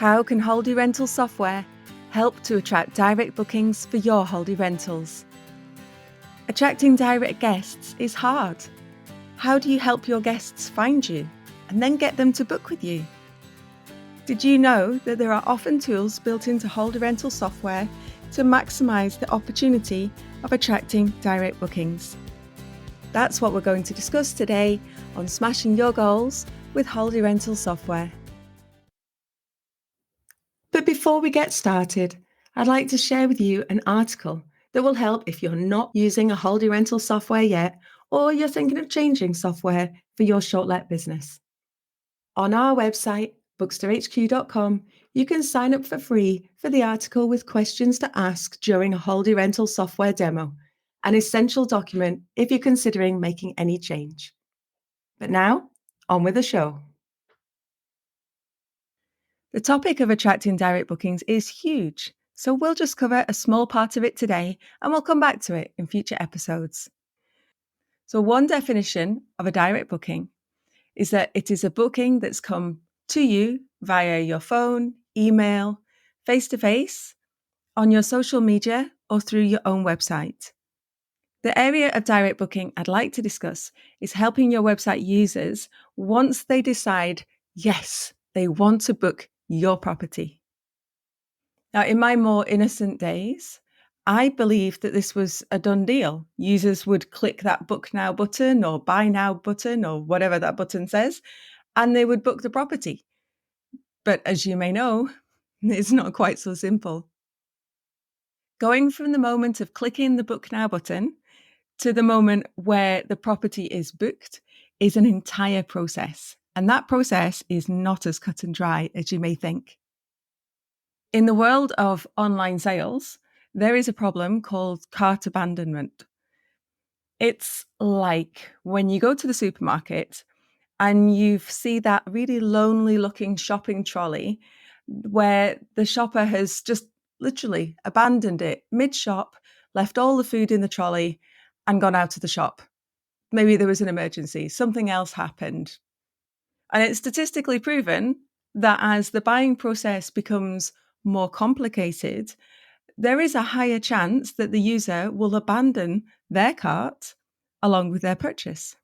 How can Holiday Rental software help to attract direct bookings for your holiday rentals? Attracting direct guests is hard. How do you help your guests find you and then get them to book with you? Did you know that there are often tools built into Holiday Rental software to maximise the opportunity of attracting direct bookings? That's what we're going to discuss today on Smashing Your Goals with Holiday Rental software. But before we get started, I'd like to share with you an article that will help if you're not using a holiday rental software yet, or you're thinking of changing software for your short-let business. On our website, booksterhq.com, you can sign up for free for the article with questions to ask during a holiday rental software demo, an essential document if you're considering making any change. But now, on with the show. The topic of attracting direct bookings is huge, so we'll just cover a small part of it today and we'll come back to it in future episodes. So one definition of a direct booking is that it is a booking that's come to you via your phone, email, face-to-face, on your social media, or through your own website. The area of direct booking I'd like to discuss is helping your website users once they decide, yes, they want to book your property. Now, in my more innocent days, I believed that this was a done deal. Users would click that book now button or buy now button or whatever that button says, and they would book the property. But as you may know, it's not quite so simple. Going from the moment of clicking the book now button to the moment where the property is booked is an entire process. And that process is not as cut and dry as you may think. In the world of online sales, there is a problem called cart abandonment. It's like when you go to the supermarket and you see that really lonely looking shopping trolley where the shopper has just literally abandoned it mid-shop, left all the food in the trolley and gone out of the shop. Maybe there was an emergency, something else happened. And it's statistically proven that as the buying process becomes more complicated, there is a higher chance that the user will abandon their cart along with their purchase.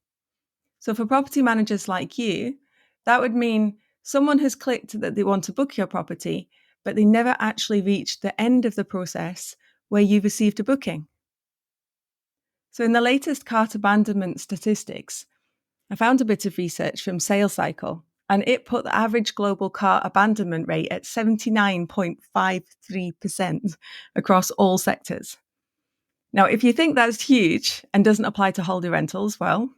So for property managers like you, that would mean someone has clicked that they want to book your property, but they never actually reached the end of the process where you received a booking. So in the latest cart abandonment statistics, I found a bit of research from SalesCycle, and it put the average global cart abandonment rate at 79.53% across all sectors. Now, if you think that's huge and doesn't apply to holiday rentals, well,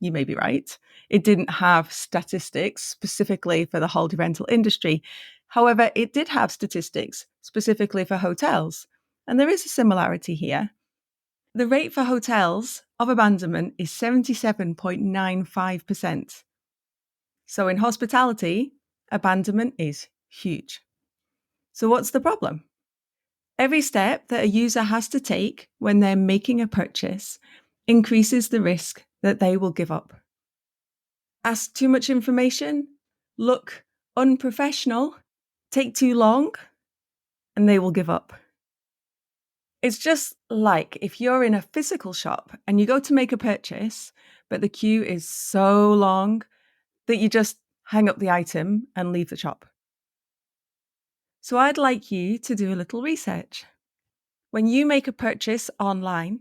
you may be right. It didn't have statistics specifically for the holiday rental industry. However, it did have statistics specifically for hotels, and there is a similarity here. The rate for hotels of abandonment is 77.95%. So in hospitality, abandonment is huge. So what's the problem? Every step that a user has to take when they're making a purchase increases the risk that they will give up. Ask too much information, look unprofessional, take too long, and they will give up. It's just like if you're in a physical shop and you go to make a purchase, but the queue is so long that you just hang up the item and leave the shop. So I'd like you to do a little research. When you make a purchase online,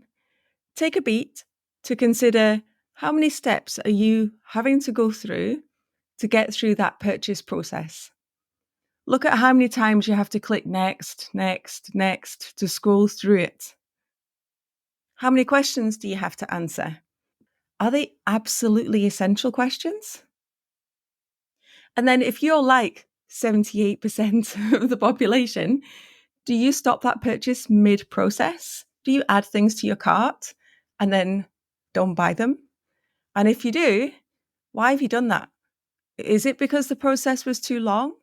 take a beat to consider how many steps are you having to go through to get through that purchase process. Look at how many times you have to click next, next, next to scroll through it. How many questions do you have to answer? Are they absolutely essential questions? And then if you're like 78% of the population, do you stop that purchase mid-process? Do you add things to your cart and then don't buy them? And if you do, why have you done that? Is it because the process was too long?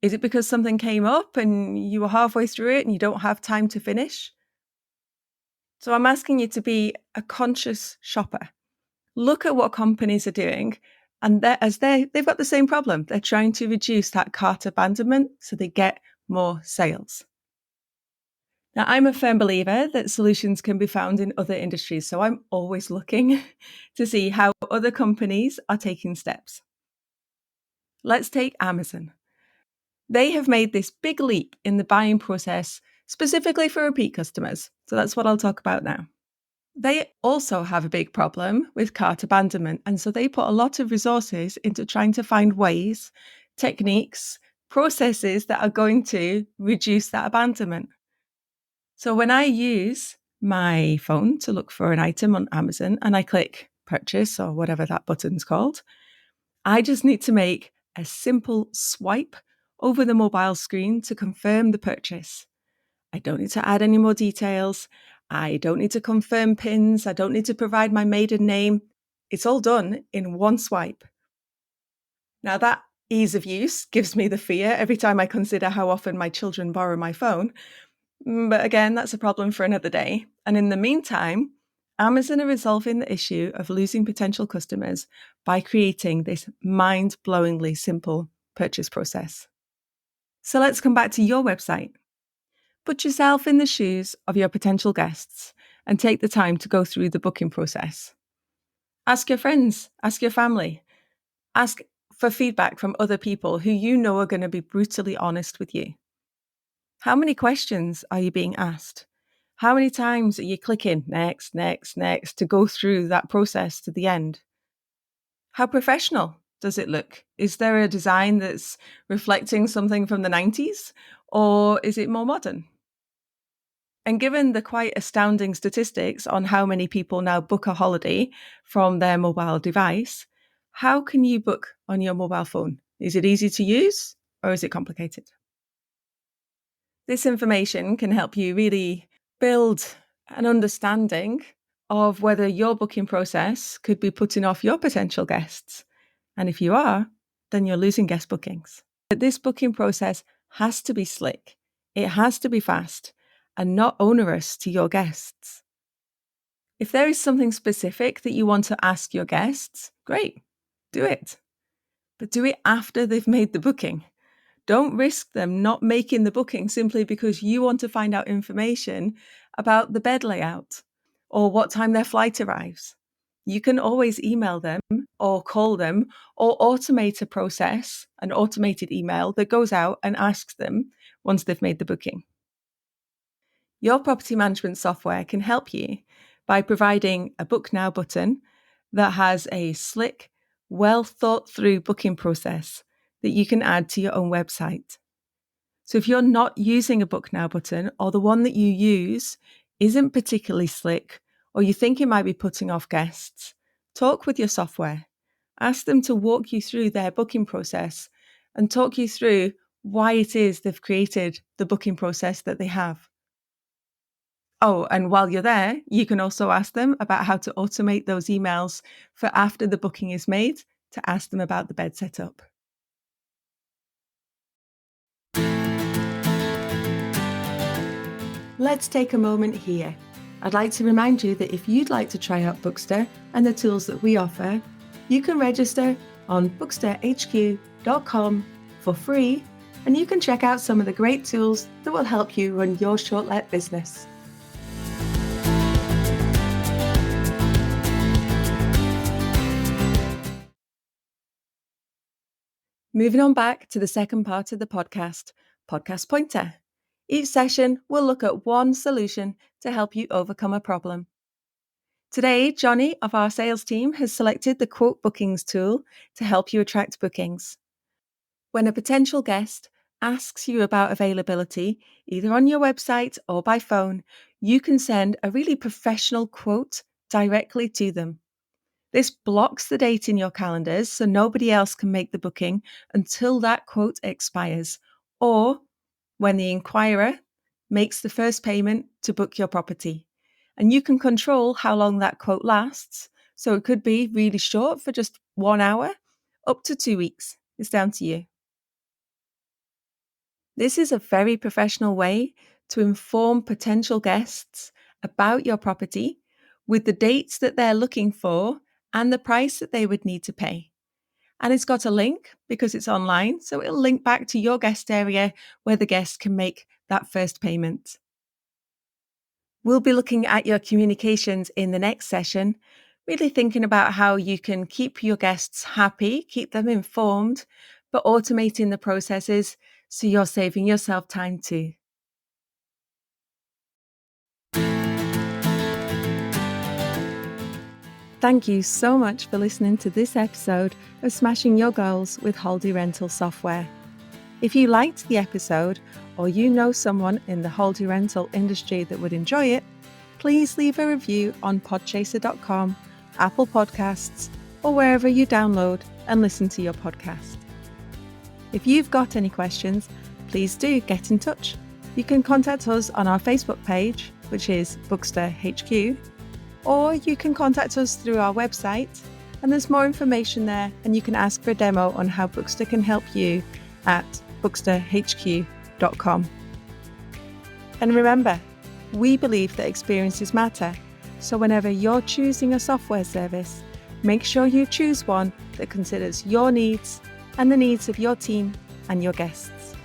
Is it because something came up and you were halfway through it and you don't have time to finish? So I'm asking you to be a conscious shopper. Look at what companies are doing And they've got the same problem. They're trying to reduce that cart abandonment so they get more sales. Now, I'm a firm believer that solutions can be found in other industries, so I'm always looking to see how other companies are taking steps. Let's take Amazon. They have made this big leap in the buying process specifically for repeat customers. So that's what I'll talk about now. They also have a big problem with cart abandonment. And so they put a lot of resources into trying to find ways, techniques, processes that are going to reduce that abandonment. So when I use my phone to look for an item on Amazon and I click purchase or whatever that button's called, I just need to make a simple swipe over the mobile screen to confirm the purchase. I don't need to add any more details. I don't need to confirm PINs. I don't need to provide my maiden name. It's all done in one swipe. Now, that ease of use gives me the fear every time I consider how often my children borrow my phone. But again, that's a problem for another day. And in the meantime, Amazon are resolving the issue of losing potential customers by creating this mind-blowingly simple purchase process. So let's come back to your website. Put yourself in the shoes of your potential guests and take the time to go through the booking process. Ask your friends, ask your family, ask for feedback from other people who you know are going to be brutally honest with you. How many questions are you being asked? How many times are you clicking next, next, next to go through that process to the end? How professional does it look? Is there a design that's reflecting something from the 90s, or is it more modern? And given the quite astounding statistics on how many people now book a holiday from their mobile device, how can you book on your mobile phone? Is it easy to use or is it complicated? This information can help you really build an understanding of whether your booking process could be putting off your potential guests. And if you are, then you're losing guest bookings. But this booking process has to be slick. It has to be fast and not onerous to your guests. If there is something specific that you want to ask your guests, great, do it. But do it after they've made the booking. Don't risk them not making the booking simply because you want to find out information about the bed layout or what time their flight arrives. You can always email them or call them or automate a process, an automated email that goes out and asks them once they've made the booking. Your property management software can help you by providing a Book Now button that has a slick, well thought through booking process that you can add to your own website. So if you're not using a Book Now button or the one that you use isn't particularly slick or you think it might be putting off guests, talk with your software. Ask them to walk you through their booking process and talk you through why it is they've created the booking process that they have. Oh, and while you're there, you can also ask them about how to automate those emails for after the booking is made to ask them about the bed setup. Let's take a moment here. I'd like to remind you that if you'd like to try out Bookster and the tools that we offer, you can register on booksterhq.com for free, and you can check out some of the great tools that will help you run your short-let business. Moving on back to the second part of the podcast, Podcast Pointer. Each session will look at one solution to help you overcome a problem. Today, Johnny of our sales team has selected the Quote Bookings tool to help you attract bookings. When a potential guest asks you about availability, either on your website or by phone, you can send a really professional quote directly to them. This blocks the date in your calendars so nobody else can make the booking until that quote expires, or when the inquirer makes the first payment to book your property. And you can control how long that quote lasts. So it could be really short for just 1 hour, up to 2 weeks. It's down to you. This is a very professional way to inform potential guests about your property with the dates that they're looking for and the price that they would need to pay. And it's got a link because it's online, so it'll link back to your guest area where the guest can make that first payment. We'll be looking at your communications in the next session, really thinking about how you can keep your guests happy, keep them informed, but automating the processes so you're saving yourself time too. Thank you so much for listening to this episode of Smashing Your Goals with Holiday Rental Software. If you liked the episode, or you know someone in the holiday rental industry that would enjoy it, please leave a review on podchaser.com, Apple Podcasts, or wherever you download and listen to your podcast. If you've got any questions, please do get in touch. You can contact us on our Facebook page, which is Bookster HQ, or you can contact us through our website, and there's more information there, and you can ask for a demo on how Bookster can help you at booksterhq.com. And remember, we believe that experiences matter, so whenever you're choosing a software service, make sure you choose one that considers your needs and the needs of your team and your guests.